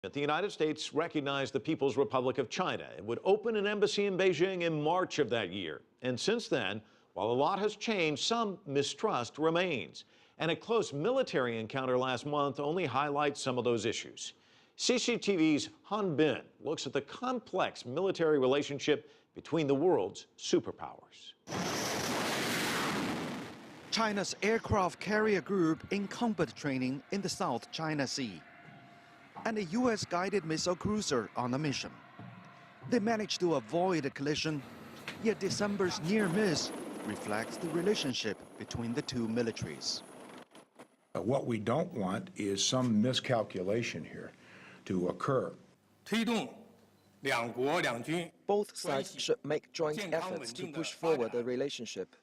The United States recognized the People's Republic of China and would open an embassy in Beijing in March of that year. And since then, while a lot has changed, some mistrust remains. And a close military encounter last month only highlights some of those issues. CCTV's Han Bin looks at the complex military relationship between the world's superpowers. China's aircraft carrier group in combat training in the South China Sea, and a U.S. guided missile cruiser on a mission. They managed to avoid a collision, yet December's near miss reflects the relationship between the two militaries. What we don't want is some miscalculation here to occur. Both sides should make joint efforts to push forward the relationship.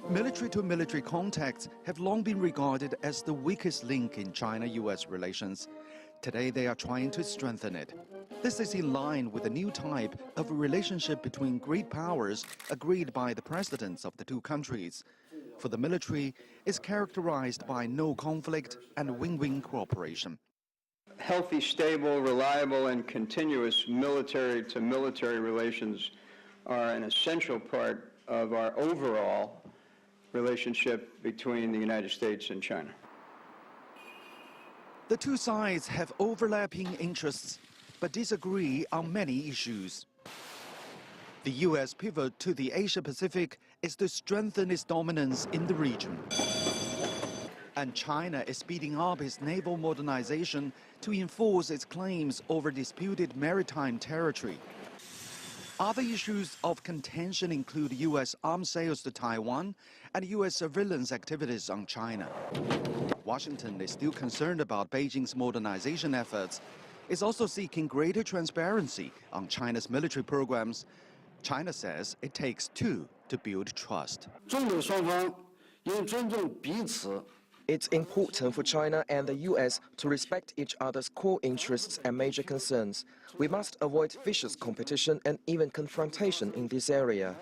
Military-to-military contacts have long been regarded as the weakest link in China-U.S. relations. Today, they are trying to strengthen it. This is in line with a new type of relationship between great powers agreed by the presidents of the two countries. For the military, it's characterized by no conflict and win-win cooperation. Healthy, stable, reliable, and continuous military-to-military relations are an essential part of our overall relationship between the United States and China. The two sides have overlapping interests, but disagree on many issues. The U.S. pivot to the Asia-Pacific is to strengthen its dominance in the region. And China is speeding up its naval modernization to enforce its claims over disputed maritime territory. Other issues of contention include U.S. arms sales to Taiwan and U.S. surveillance activities on China. Washington is still concerned about Beijing's modernization efforts. It's also seeking greater transparency on China's military programs. China says it takes two to build trust. It's important for China and the U.S. to respect each other's core interests and major concerns. We must avoid vicious competition and even confrontation in this area.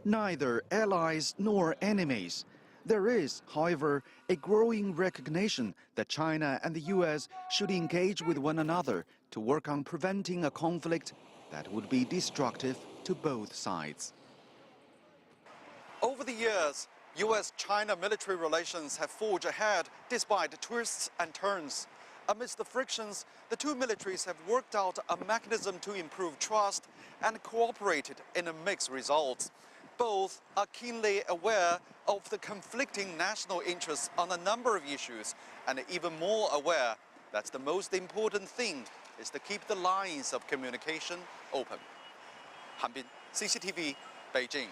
Neither allies nor enemies. There is, however, a growing recognition that China and the U.S. should engage with one another to work on preventing a conflict that would be destructive to both sides. Over the years, U.S.-China military relations have forged ahead despite twists and turns. Amidst the frictions, the two militaries have worked out a mechanism to improve trust and cooperated in a mixed results. Both are keenly aware of the conflicting national interests on a number of issues and even more aware that the most important thing is to keep the lines of communication open. Han Bin, CCTV, Beijing.